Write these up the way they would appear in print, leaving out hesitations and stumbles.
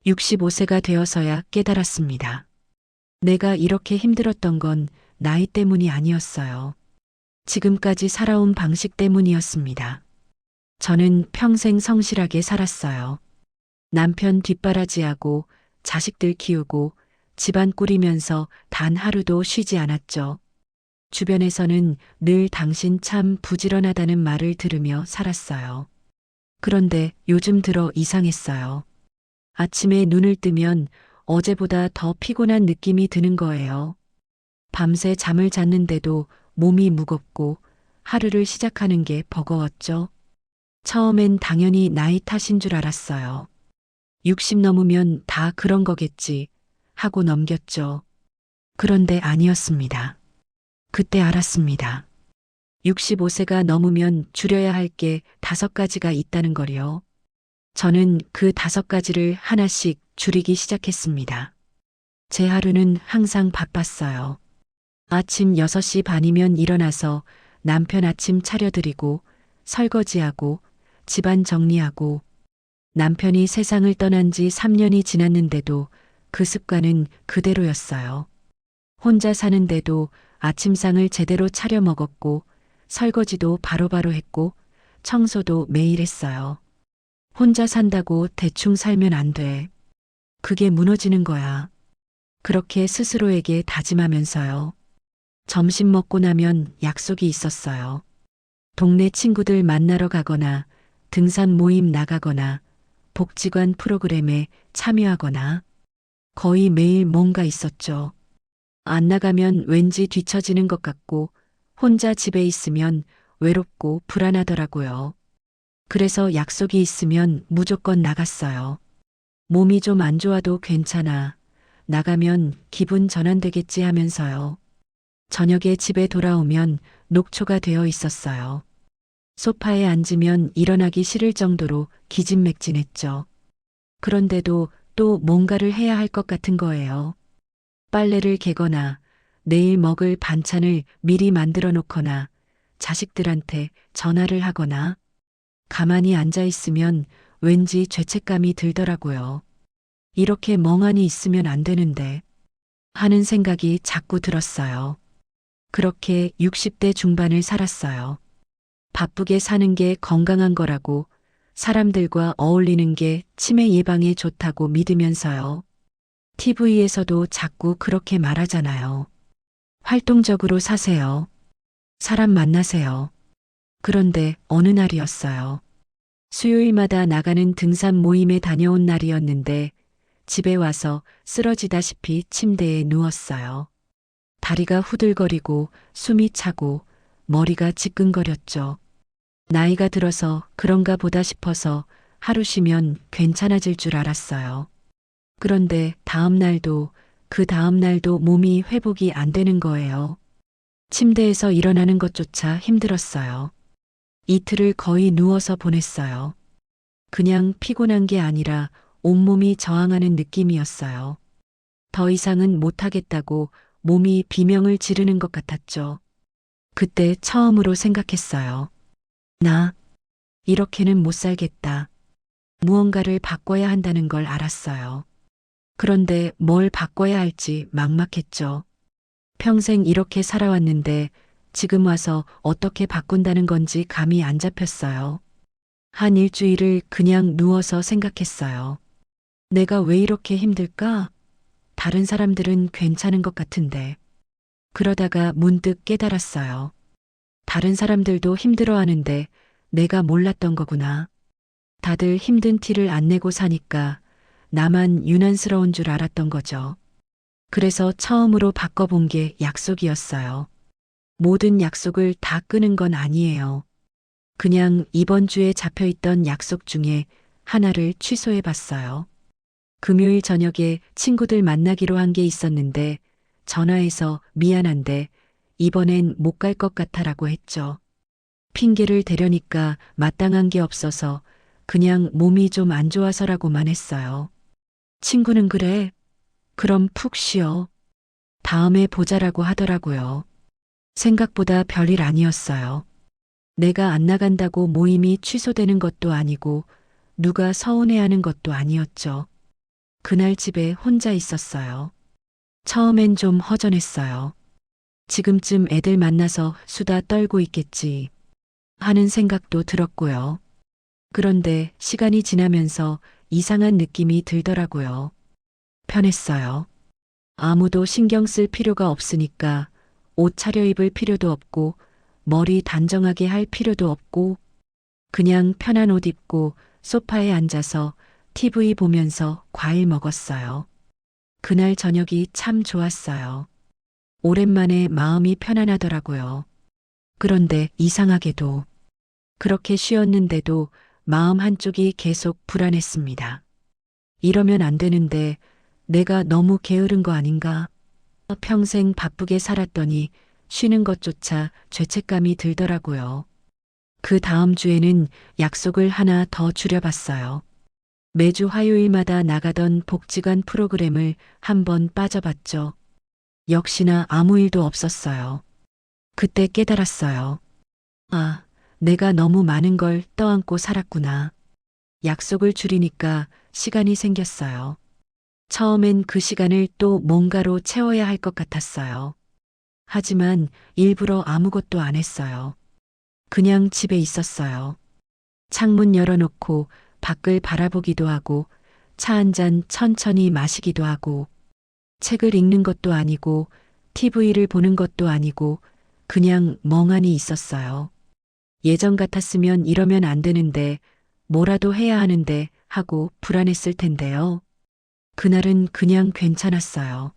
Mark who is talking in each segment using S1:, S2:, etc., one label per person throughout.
S1: 65세가 되어서야 깨달았습니다. 내가 이렇게 힘들었던 건 나이 때문이 아니었어요. 지금까지 살아온 방식 때문이었습니다. 저는 평생 성실하게 살았어요. 남편 뒷바라지하고 자식들 키우고 집안 꾸리면서 단 하루도 쉬지 않았죠. 주변에서는 늘 당신 참 부지런하다는 말을 들으며 살았어요. 그런데 요즘 들어 이상했어요. 아침에 눈을 뜨면 어제보다 더 피곤한 느낌이 드는 거예요. 밤새 잠을 잤는데도 몸이 무겁고 하루를 시작하는 게 버거웠죠. 처음엔 당연히 나이 탓인 줄 알았어요. 60 넘으면 다 그런 거겠지 하고 넘겼죠. 그런데 아니었습니다. 그때 알았습니다. 65세가 넘으면 줄여야 할 게 5가지가 있다는 걸요. 저는 그 5가지를 하나씩 줄이기 시작했습니다. 제 하루는 항상 바빴어요. 아침 6시 반이면 일어나서 남편 아침 차려드리고 설거지하고 집안 정리하고 남편이 세상을 떠난 지 3년이 지났는데도 그 습관은 그대로였어요. 혼자 사는데도 아침상을 제대로 차려 먹었고 설거지도 바로바로 했고 청소도 매일 했어요. 혼자 산다고 대충 살면 안 돼. 그게 무너지는 거야. 그렇게 스스로에게 다짐하면서요. 점심 먹고 나면 약속이 있었어요. 동네 친구들 만나러 가거나 등산 모임 나가거나 복지관 프로그램에 참여하거나 거의 매일 뭔가 있었죠. 안 나가면 왠지 뒤처지는 것 같고 혼자 집에 있으면 외롭고 불안하더라고요. 그래서 약속이 있으면 무조건 나갔어요. 몸이 좀 안 좋아도 괜찮아. 나가면 기분 전환되겠지 하면서요. 저녁에 집에 돌아오면 녹초가 되어 있었어요. 소파에 앉으면 일어나기 싫을 정도로 기진맥진했죠. 그런데도 또 뭔가를 해야 할 것 같은 거예요. 빨래를 개거나 내일 먹을 반찬을 미리 만들어 놓거나 자식들한테 전화를 하거나 가만히 앉아 있으면 왠지 죄책감이 들더라고요. 이렇게 멍하니 있으면 안 되는데 하는 생각이 자꾸 들었어요. 그렇게 60대 중반을 살았어요. 바쁘게 사는 게 건강한 거라고 사람들과 어울리는 게 치매 예방에 좋다고 믿으면서요. TV에서도 자꾸 그렇게 말하잖아요. 활동적으로 사세요. 사람 만나세요. 그런데 어느 날이었어요. 수요일마다 나가는 등산 모임에 다녀온 날이었는데 집에 와서 쓰러지다시피 침대에 누웠어요. 다리가 후들거리고 숨이 차고 머리가 지끈거렸죠. 나이가 들어서 그런가 보다 싶어서 하루 쉬면 괜찮아질 줄 알았어요. 그런데 그 다음 날도 몸이 회복이 안 되는 거예요. 침대에서 일어나는 것조차 힘들었어요. 이틀을 거의 누워서 보냈어요. 그냥 피곤한 게 아니라 온몸이 저항하는 느낌이었어요. 더 이상은 못하겠다고 몸이 비명을 지르는 것 같았죠. 그때 처음으로 생각했어요. 나 이렇게는 못 살겠다. 무언가를 바꿔야 한다는 걸 알았어요. 그런데 뭘 바꿔야 할지 막막했죠. 평생 이렇게 살아왔는데 지금 와서 어떻게 바꾼다는 건지 감이 안 잡혔어요. 한 일주일을 그냥 누워서 생각했어요. 내가 왜 이렇게 힘들까? 다른 사람들은 괜찮은 것 같은데. 그러다가 문득 깨달았어요. 다른 사람들도 힘들어하는데 내가 몰랐던 거구나. 다들 힘든 티를 안 내고 사니까 나만 유난스러운 줄 알았던 거죠. 그래서 처음으로 바꿔본 게 약속이었어요. 모든 약속을 다 끄는 건 아니에요. 그냥 이번 주에 잡혀있던 약속 중에 하나를 취소해 봤어요. 금요일 저녁에 친구들 만나기로 한 게 있었는데 전화해서 미안한데 이번엔 못 갈 것 같아라고 했죠. 핑계를 대려니까 마땅한 게 없어서 그냥 몸이 좀 안 좋아서라고만 했어요. 친구는 그래. 그럼 푹 쉬어. 다음에 보자라고 하더라고요. 생각보다 별일 아니었어요. 내가 안 나간다고 모임이 취소되는 것도 아니고 누가 서운해하는 것도 아니었죠. 그날 집에 혼자 있었어요. 처음엔 좀 허전했어요. 지금쯤 애들 만나서 수다 떨고 있겠지 하는 생각도 들었고요. 그런데 시간이 지나면서 이상한 느낌이 들더라고요. 편했어요. 아무도 신경 쓸 필요가 없으니까 옷 차려입을 필요도 없고 머리 단정하게 할 필요도 없고 그냥 편한 옷 입고 소파에 앉아서 TV 보면서 과일 먹었어요. 그날 저녁이 참 좋았어요. 오랜만에 마음이 편안하더라고요. 그런데 이상하게도 그렇게 쉬었는데도 마음 한쪽이 계속 불안했습니다. 이러면 안 되는데 내가 너무 게으른 거 아닌가? 평생 바쁘게 살았더니 쉬는 것조차 죄책감이 들더라고요. 그 다음 주에는 약속을 하나 더 줄여봤어요. 매주 화요일마다 나가던 복지관 프로그램을 한번 빠져봤죠. 역시나 아무 일도 없었어요. 그때 깨달았어요. 아, 내가 너무 많은 걸 떠안고 살았구나. 약속을 줄이니까 시간이 생겼어요. 처음엔 그 시간을 또 뭔가로 채워야 할 것 같았어요. 하지만 일부러 아무것도 안 했어요. 그냥 집에 있었어요. 창문 열어놓고 밖을 바라보기도 하고 차 한 잔 천천히 마시기도 하고 책을 읽는 것도 아니고 TV를 보는 것도 아니고 그냥 멍하니 있었어요. 예전 같았으면 이러면 안 되는데 뭐라도 해야 하는데 하고 불안했을 텐데요. 그날은 그냥 괜찮았어요.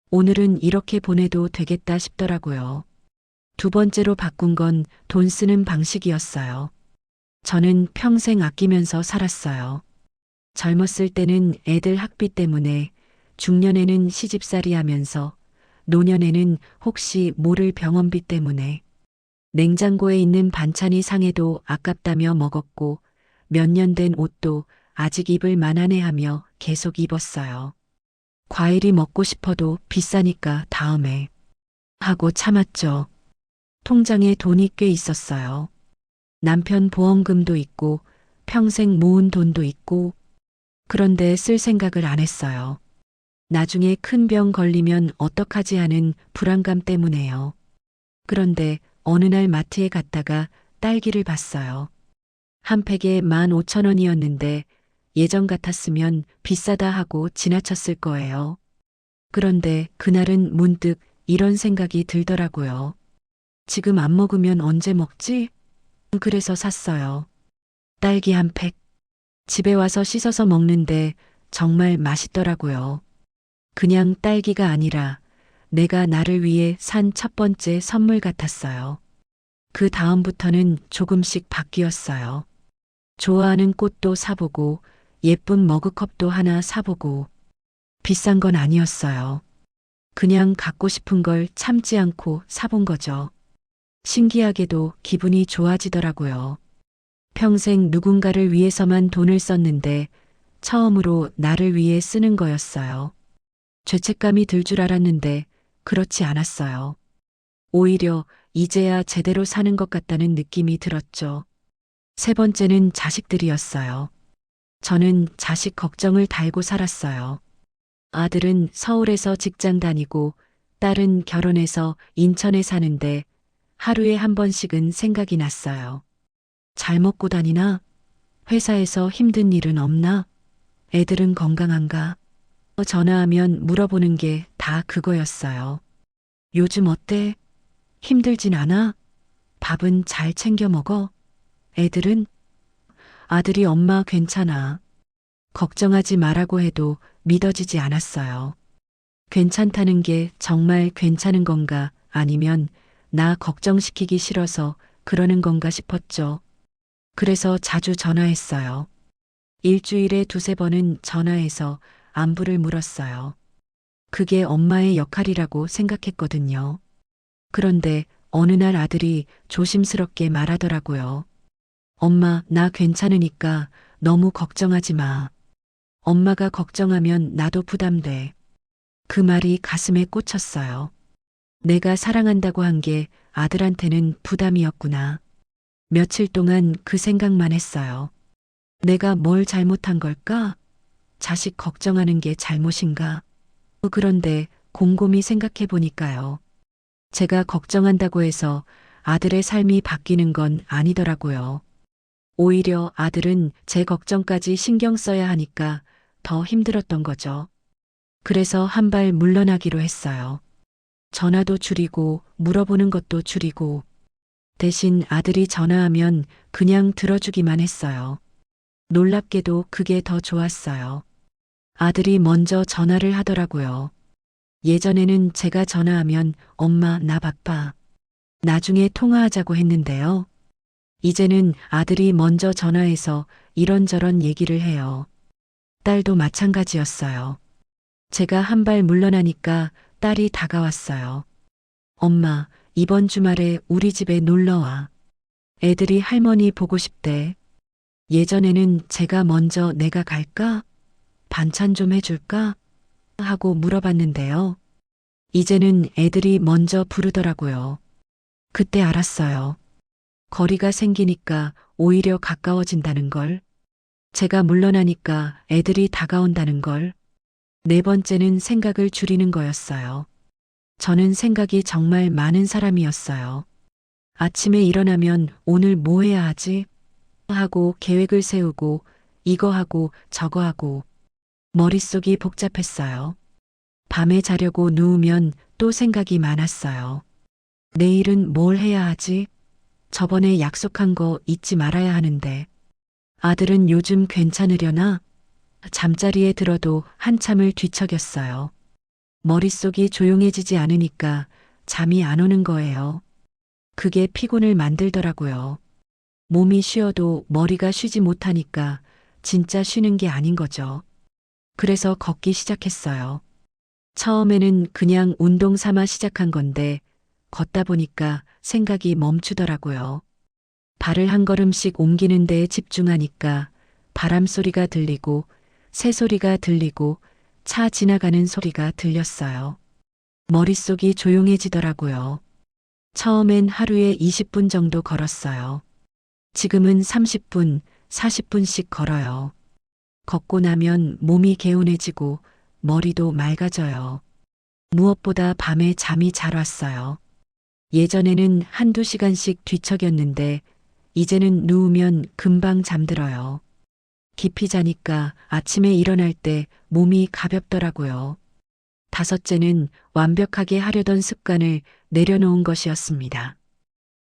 S1: 오늘은 이렇게 보내도 되겠다 싶더라고요. 두 번째로 바꾼 건 돈 쓰는 방식이었어요. 저는 평생 아끼면서 살았어요. 젊었을 때는 애들 학비 때문에, 중년에는 시집살이 하면서, 노년에는 혹시 모를 병원비 때문에, 냉장고에 있는 반찬이 상해도 아깝다며 먹었고, 몇 년 된 옷도 아직 입을 만하네 하며 계속 입었어요. 과일이 먹고 싶어도 비싸니까 다음에 하고 참았죠. 통장에 돈이 꽤 있었어요. 남편 보험금도 있고 평생 모은 돈도 있고 그런데 쓸 생각을 안 했어요. 나중에 큰 병 걸리면 어떡하지 하는 불안감 때문에요. 그런데 어느 날 마트에 갔다가 딸기를 봤어요. 한 팩에 15,000원이었는데 예전 같았으면 비싸다 하고 지나쳤을 거예요. 그런데 그날은 문득 이런 생각이 들더라고요. 지금 안 먹으면 언제 먹지? 그래서 샀어요. 딸기 한 팩. 집에 와서 씻어서 먹는데 정말 맛있더라고요. 그냥 딸기가 아니라 내가 나를 위해 산 첫 번째 선물 같았어요. 그 다음부터는 조금씩 바뀌었어요. 좋아하는 꽃도 사보고 예쁜 머그컵도 하나 사보고 비싼 건 아니었어요. 그냥 갖고 싶은 걸 참지 않고 사본 거죠. 신기하게도 기분이 좋아지더라고요. 평생 누군가를 위해서만 돈을 썼는데 처음으로 나를 위해 쓰는 거였어요. 죄책감이 들 줄 알았는데 그렇지 않았어요. 오히려 이제야 제대로 사는 것 같다는 느낌이 들었죠. 세 번째는 자식들이었어요. 저는 자식 걱정을 달고 살았어요. 아들은 서울에서 직장 다니고 딸은 결혼해서 인천에 사는데 하루에 한 번씩은 생각이 났어요. 잘 먹고 다니나? 회사에서 힘든 일은 없나? 애들은 건강한가? 전화하면 물어보는 게 다 그거였어요. 요즘 어때? 힘들진 않아? 밥은 잘 챙겨 먹어? 애들은? 아들이 엄마 괜찮아. 걱정하지 말라고 해도 믿어지지 않았어요. 괜찮다는 게 정말 괜찮은 건가 아니면 나 걱정시키기 싫어서 그러는 건가 싶었죠. 그래서 자주 전화했어요. 일주일에 두세 번은 전화해서 안부를 물었어요. 그게 엄마의 역할이라고 생각했거든요. 그런데 어느 날 아들이 조심스럽게 말하더라고요. 엄마, 나 괜찮으니까 너무 걱정하지 마. 엄마가 걱정하면 나도 부담돼. 그 말이 가슴에 꽂혔어요. 내가 사랑한다고 한 게 아들한테는 부담이었구나. 며칠 동안 그 생각만 했어요. 내가 뭘 잘못한 걸까? 자식 걱정하는 게 잘못인가? 그런데 곰곰이 생각해 보니까요. 제가 걱정한다고 해서 아들의 삶이 바뀌는 건 아니더라고요. 오히려 아들은 제 걱정까지 신경 써야 하니까 더 힘들었던 거죠. 그래서 한 발 물러나기로 했어요. 전화도 줄이고 물어보는 것도 줄이고 대신 아들이 전화하면 그냥 들어주기만 했어요. 놀랍게도 그게 더 좋았어요. 아들이 먼저 전화를 하더라고요. 예전에는 제가 전화하면 엄마 나 바빠. 나중에 통화하자고 했는데요. 이제는 아들이 먼저 전화해서 이런저런 얘기를 해요. 딸도 마찬가지였어요. 제가 한 발 물러나니까 딸이 다가왔어요. 엄마, 이번 주말에 우리 집에 놀러 와. 애들이 할머니 보고 싶대. 예전에는 제가 먼저 내가 갈까? 반찬 좀 해줄까? 하고 물어봤는데요. 이제는 애들이 먼저 부르더라고요. 그때 알았어요. 거리가 생기니까 오히려 가까워진다는 걸. 제가 물러나니까 애들이 다가온다는 걸. 네 번째는 생각을 줄이는 거였어요. 저는 생각이 정말 많은 사람이었어요. 아침에 일어나면 오늘 뭐 해야 하지? 하고 계획을 세우고 이거 하고 저거 하고 머릿속이 복잡했어요. 밤에 자려고 누우면 또 생각이 많았어요. 내일은 뭘 해야 하지? 저번에 약속한 거 잊지 말아야 하는데. 아들은 요즘 괜찮으려나? 잠자리에 들어도 한참을 뒤척였어요. 머릿속이 조용해지지 않으니까 잠이 안 오는 거예요. 그게 피곤을 만들더라고요. 몸이 쉬어도 머리가 쉬지 못하니까 진짜 쉬는 게 아닌 거죠. 그래서 걷기 시작했어요. 처음에는 그냥 운동 삼아 시작한 건데 걷다 보니까 생각이 멈추더라고요. 발을 한 걸음씩 옮기는 데에 집중하니까 바람 소리가 들리고 새 소리가 들리고 차 지나가는 소리가 들렸어요. 머릿속이 조용해지더라고요. 처음엔 하루에 20분 정도 걸었어요. 지금은 30분, 40분씩 걸어요. 걷고 나면 몸이 개운해지고 머리도 맑아져요. 무엇보다 밤에 잠이 잘 왔어요. 예전에는 한두 시간씩 뒤척였는데 이제는 누우면 금방 잠들어요. 깊이 자니까 아침에 일어날 때 몸이 가볍더라고요. 다섯째는 완벽하게 하려던 습관을 내려놓은 것이었습니다.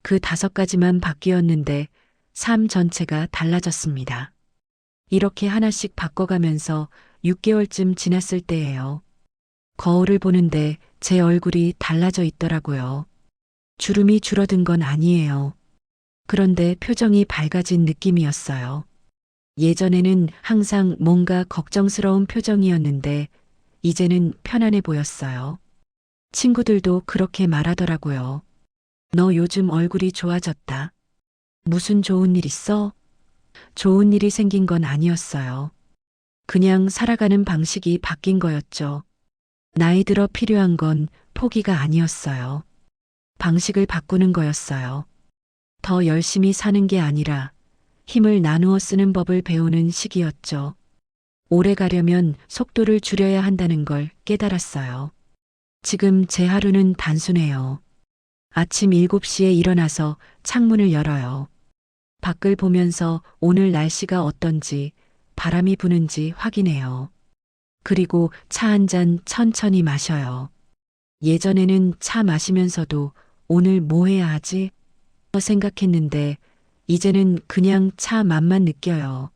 S1: 그 5가지만 바뀌었는데 삶 전체가 달라졌습니다. 이렇게 하나씩 바꿔가면서 6개월쯤 지났을 때예요. 거울을 보는데 제 얼굴이 달라져 있더라고요. 주름이 줄어든 건 아니에요. 그런데 표정이 밝아진 느낌이었어요. 예전에는 항상 뭔가 걱정스러운 표정이었는데 이제는 편안해 보였어요. 친구들도 그렇게 말하더라고요. 너 요즘 얼굴이 좋아졌다. 무슨 좋은 일 있어? 좋은 일이 생긴 건 아니었어요. 그냥 살아가는 방식이 바뀐 거였죠. 나이 들어 필요한 건 포기가 아니었어요. 방식을 바꾸는 거였어요. 더 열심히 사는 게 아니라 힘을 나누어 쓰는 법을 배우는 시기였죠. 오래 가려면 속도를 줄여야 한다는 걸 깨달았어요. 지금 제 하루는 단순해요. 아침 7시에 일어나서 창문을 열어요. 밖을 보면서 오늘 날씨가 어떤지, 바람이 부는지 확인해요. 그리고 차 한 잔 천천히 마셔요. 예전에는 차 마시면서도 오늘 뭐 해야 하지? 생각했는데 이제는 그냥 차 맛만 느껴요.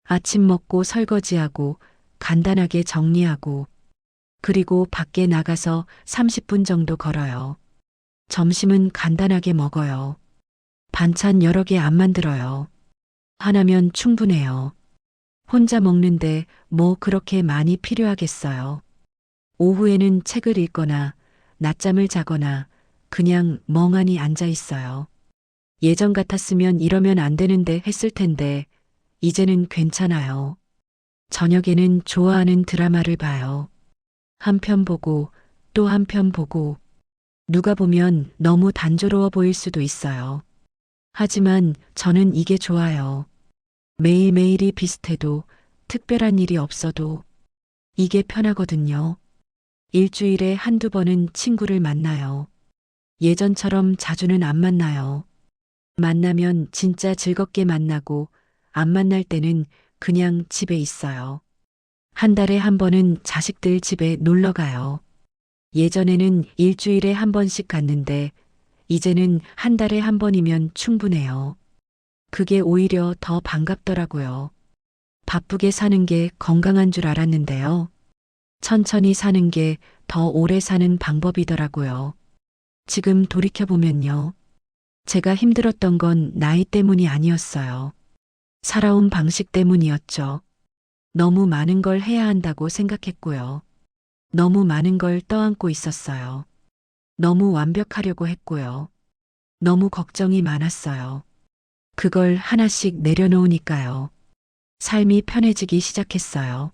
S1: 아침 먹고 설거지하고 간단하게 정리하고 그리고 밖에 나가서 30분 정도 걸어요. 점심은 간단하게 먹어요. 반찬 여러 개 안 만들어요. 하나면 충분해요. 혼자 먹는데 뭐 그렇게 많이 필요하겠어요. 오후에는 책을 읽거나 낮잠을 자거나 그냥 멍하니 앉아 있어요. 예전 같았으면 이러면 안 되는데 했을 텐데 이제는 괜찮아요. 저녁에는 좋아하는 드라마를 봐요. 한 편 보고 또 한 편 보고 누가 보면 너무 단조로워 보일 수도 있어요. 하지만 저는 이게 좋아요. 매일매일이 비슷해도 특별한 일이 없어도 이게 편하거든요. 일주일에 한두 번은 친구를 만나요. 예전처럼 자주는 안 만나요. 만나면 진짜 즐겁게 만나고 안 만날 때는 그냥 집에 있어요. 한 달에 한 번은 자식들 집에 놀러 가요. 예전에는 일주일에 한 번씩 갔는데 이제는 한 달에 한 번이면 충분해요. 그게 오히려 더 반갑더라고요. 바쁘게 사는 게 건강한 줄 알았는데요. 천천히 사는 게 더 오래 사는 방법이더라고요. 지금 돌이켜보면요. 제가 힘들었던 건 나이 때문이 아니었어요. 살아온 방식 때문이었죠. 너무 많은 걸 해야 한다고 생각했고요. 너무 많은 걸 떠안고 있었어요. 너무 완벽하려고 했고요. 너무 걱정이 많았어요. 그걸 하나씩 내려놓으니까요. 삶이 편해지기 시작했어요.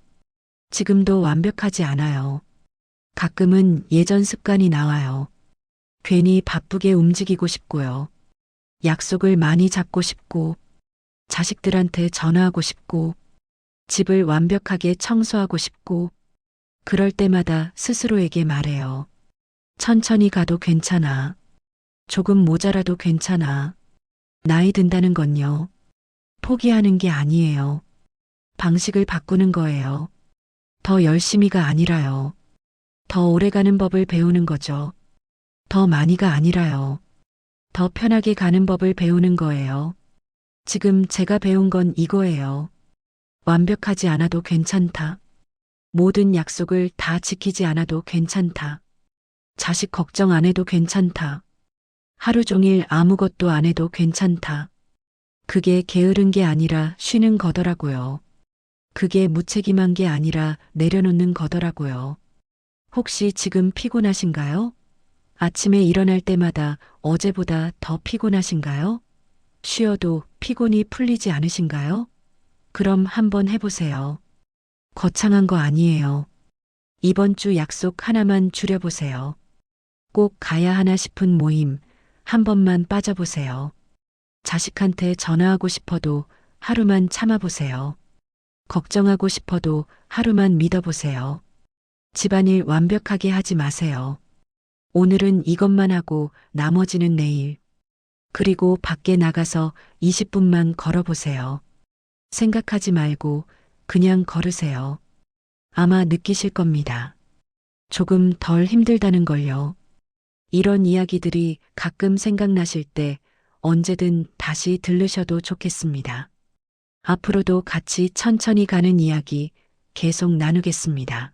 S1: 지금도 완벽하지 않아요. 가끔은 예전 습관이 나와요. 괜히 바쁘게 움직이고 싶고요. 약속을 많이 잡고 싶고, 자식들한테 전화하고 싶고, 집을 완벽하게 청소하고 싶고, 그럴 때마다 스스로에게 말해요. 천천히 가도 괜찮아. 조금 모자라도 괜찮아. 나이 든다는 건요. 포기하는 게 아니에요. 방식을 바꾸는 거예요. 더 열심히가 아니라요. 더 오래가는 법을 배우는 거죠. 더 많이가 아니라요. 더 편하게 가는 법을 배우는 거예요. 지금 제가 배운 건 이거예요. 완벽하지 않아도 괜찮다. 모든 약속을 다 지키지 않아도 괜찮다. 자식 걱정 안 해도 괜찮다. 하루 종일 아무것도 안 해도 괜찮다. 그게 게으른 게 아니라 쉬는 거더라고요. 그게 무책임한 게 아니라 내려놓는 거더라고요. 혹시 지금 피곤하신가요? 아침에 일어날 때마다 어제보다 더 피곤하신가요? 쉬어도 피곤이 풀리지 않으신가요? 그럼 한번 해보세요. 거창한 거 아니에요. 이번 주 약속 하나만 줄여보세요. 꼭 가야 하나 싶은 모임 한 번만 빠져보세요. 자식한테 전화하고 싶어도 하루만 참아보세요. 걱정하고 싶어도 하루만 믿어보세요. 집안일 완벽하게 하지 마세요. 오늘은 이것만 하고 나머지는 내일. 그리고 밖에 나가서 20분만 걸어보세요. 생각하지 말고 그냥 걸으세요. 아마 느끼실 겁니다. 조금 덜 힘들다는 걸요. 이런 이야기들이 가끔 생각나실 때 언제든 다시 들으셔도 좋겠습니다. 앞으로도 같이 천천히 가는 이야기 계속 나누겠습니다.